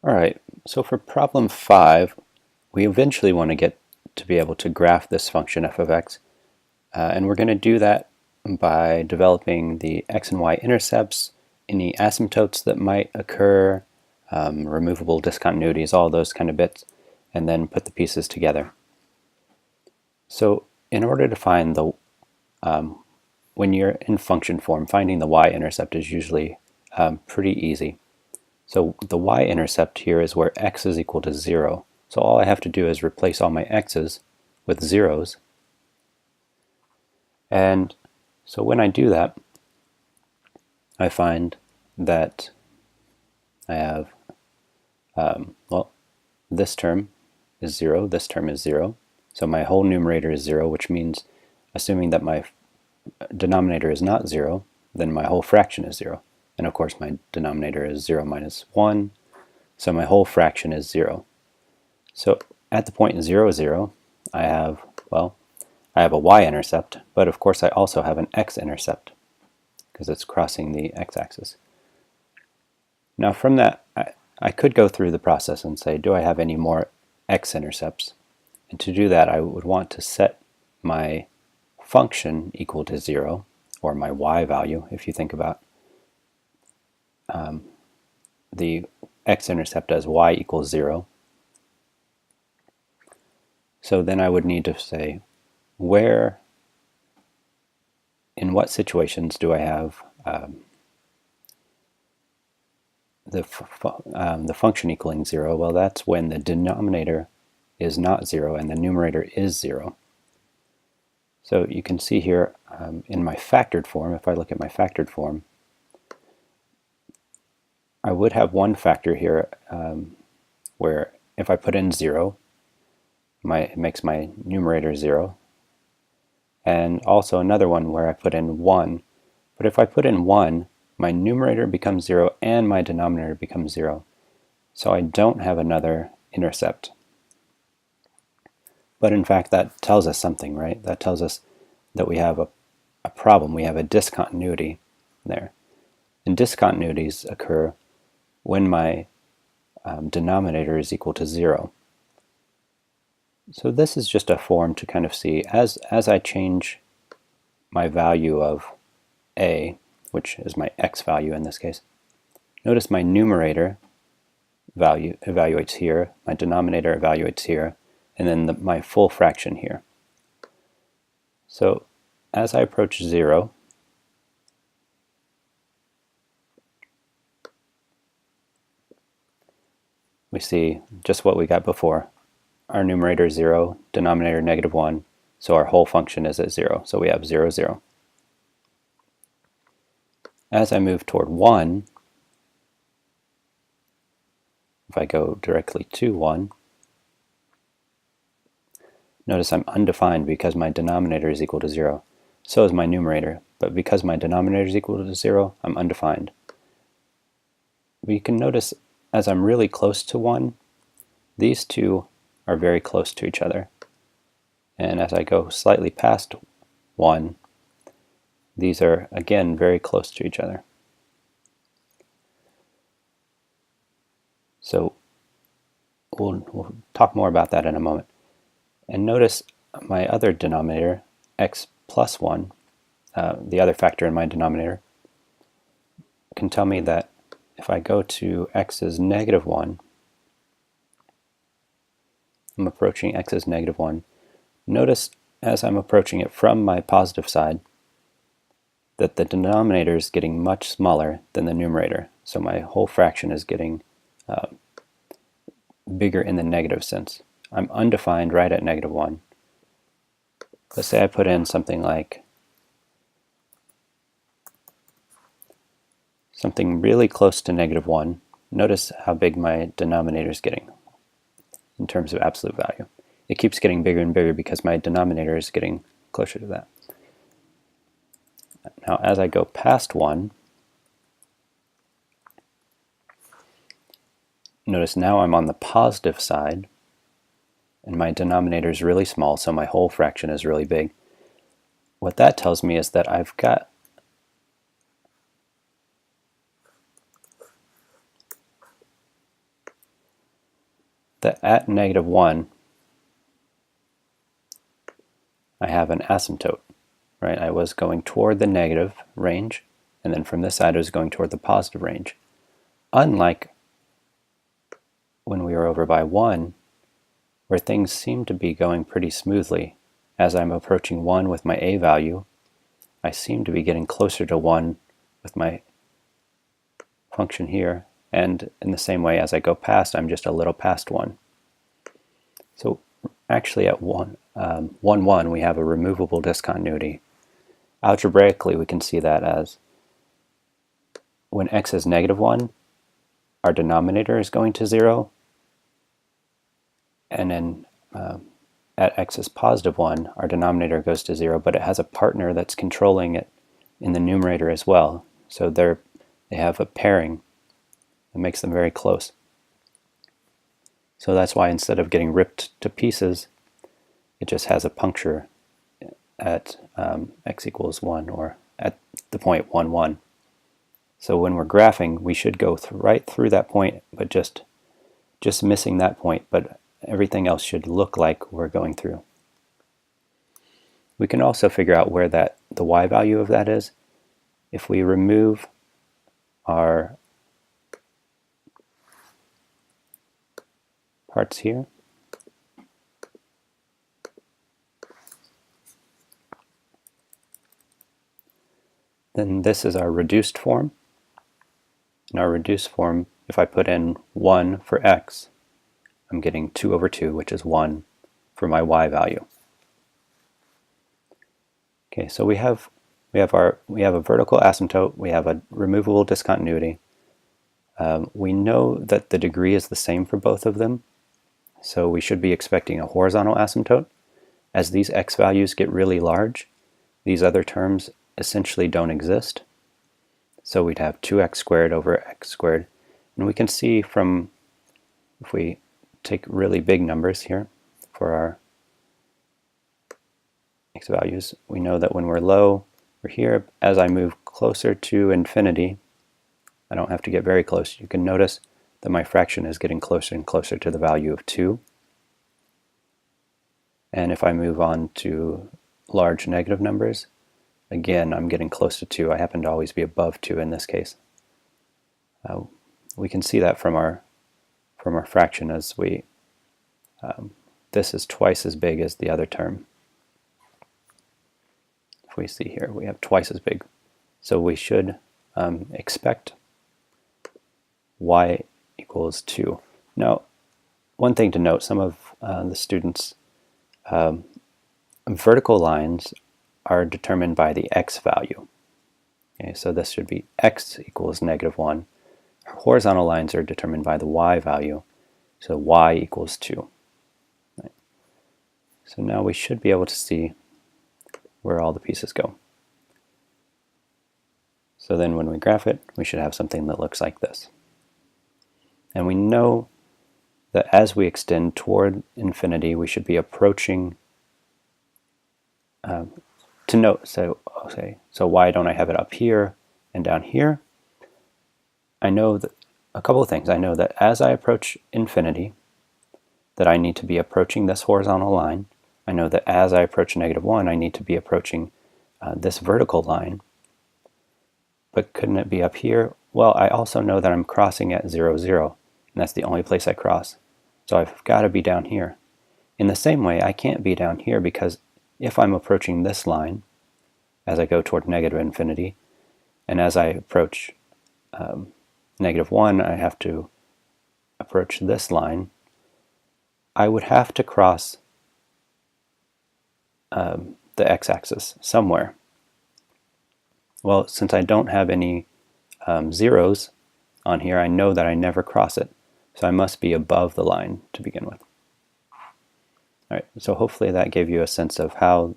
All right, so for problem 5, we eventually want to get to be able to graph this function f of x, and we're going to do that by developing the x and y intercepts, any asymptotes that might occur, removable discontinuities, all those kind of bits, and then put the pieces together. So in order to find the, when you're in function form, finding the y-intercept is usually pretty easy. So the y-intercept here is where x is equal to 0. So all I have to do is replace all my x's with zeros. And so when I do that, I find that I have, well, this term is 0, this term is 0. So my whole numerator is 0, which means, assuming that my denominator is not 0, then my whole fraction is 0. And of course my denominator is 0 minus 1, so my whole fraction is 0. So at the point 0, 0, I have, well, I have a y-intercept, but of course I also have an x-intercept because it's crossing the x-axis. Now from that, I could go through the process and say, do I have any more x-intercepts? And to do that, I would want to set my function equal to 0, or my y value, if you think about the x-intercept as y equals 0. So then I would need to say, where, in what situations do I have the function equaling 0? Well, that's when the denominator is not 0 and the numerator is 0. So you can see here in my factored form, if I look at my factored form, I would have one factor here where if I put in 0, it makes my numerator 0, and also another one where I put in 1. But if I put in 1, my numerator becomes 0 and my denominator becomes 0. So I don't have another intercept. But in fact, that tells us something, right? That tells us that we have a problem. We have a discontinuity there. And discontinuities occur when my denominator is equal to 0. So this is just a form to kind of see, as I change my value of a, which is my x value in this case, notice my numerator value evaluates here, my denominator evaluates here, and then my full fraction here. So as I approach 0, we see just what we got before. Our numerator is 0, denominator negative 1, so our whole function is at 0. So we have 0, 0. As I move toward 1, if I go directly to 1, notice I'm undefined because my denominator is equal to 0. So is my numerator, but because my denominator is equal to 0, I'm undefined. But you can notice as I'm really close to 1, these two are very close to each other. And as I go slightly past 1, these are again very close to each other. So we'll talk more about that in a moment. And notice my other denominator, x plus 1, the other factor in my denominator, can tell me that if I go to x is negative 1, I'm approaching x is negative 1. Notice as I'm approaching it from my positive side that the denominator is getting much smaller than the numerator. So my whole fraction is getting bigger in the negative sense. I'm undefined right at negative 1. Let's say I put in something like something really close to negative 1. Notice how big my denominator is getting in terms of absolute value. It keeps getting bigger and bigger because my denominator is getting closer to that. Now as I go past 1, notice now I'm on the positive side and my denominator is really small, so my whole fraction is really big. What that tells me is that I've got that at -1, I have an asymptote, right? I was going toward the negative range, and then from this side I was going toward the positive range. Unlike when we were over by 1, where things seem to be going pretty smoothly. As I'm approaching 1 with my a value, I seem to be getting closer to 1 with my function here, and in the same way as I go past, I'm just a little past 1. So actually at 1, 1, we have a removable discontinuity. Algebraically, we can see that as when x is -1, our denominator is going to 0, and then at x is +1, our denominator goes to 0, but it has a partner that's controlling it in the numerator as well. So they have a pairing that makes them very close. So that's why instead of getting ripped to pieces, it just has a puncture at x = 1, or at the point 1, 1. So when we're graphing, we should go right through that point, but just missing that point, but everything else should look like we're going through. We can also figure out where the y value of that is. If we remove our parts here, then this is our reduced form. In our reduced form, if I put in 1 for x, I'm getting 2/2, which is 1 for my y value. Okay, so we have a vertical asymptote, we have a removable discontinuity. We know that the degree is the same for both of them, so we should be expecting a horizontal asymptote. As these x values get really large, these other terms essentially don't exist. So we'd have 2x² over x². And we can see from, if we take really big numbers here for our x values, we know that when we're low, we're here. As I move closer to infinity, I don't have to get very close. You can notice that my fraction is getting closer and closer to the value of 2. And if I move on to large negative numbers, again, I'm getting close to 2. I happen to always be above 2 in this case. We can see that from our fraction, as this is twice as big as the other term. If we see here, we have twice as big. So we should expect y = 2. Now, one thing to note, some of the students, vertical lines are determined by the x value. Okay, so this should be x = -1. Horizontal lines are determined by the y value, so y = 2. Right. So now we should be able to see where all the pieces go. So then when we graph it, we should have something that looks like this. And we know that as we extend toward infinity, we should be approaching, to note, so why don't I have it up here and down here? I know that a couple of things. I know that as I approach infinity, that I need to be approaching this horizontal line. I know that as I approach -1, I need to be approaching this vertical line. But couldn't it be up here? Well, I also know that I'm crossing at 0, 0, and that's the only place I cross. So I've got to be down here. In the same way, I can't be down here, because if I'm approaching this line as I go toward -infinity, and as I approach -1, I have to approach this line, I would have to cross the x-axis somewhere. Well, since I don't have any zeros on here, I know that I never cross it. So I must be above the line to begin with. All right, so hopefully that gave you a sense of how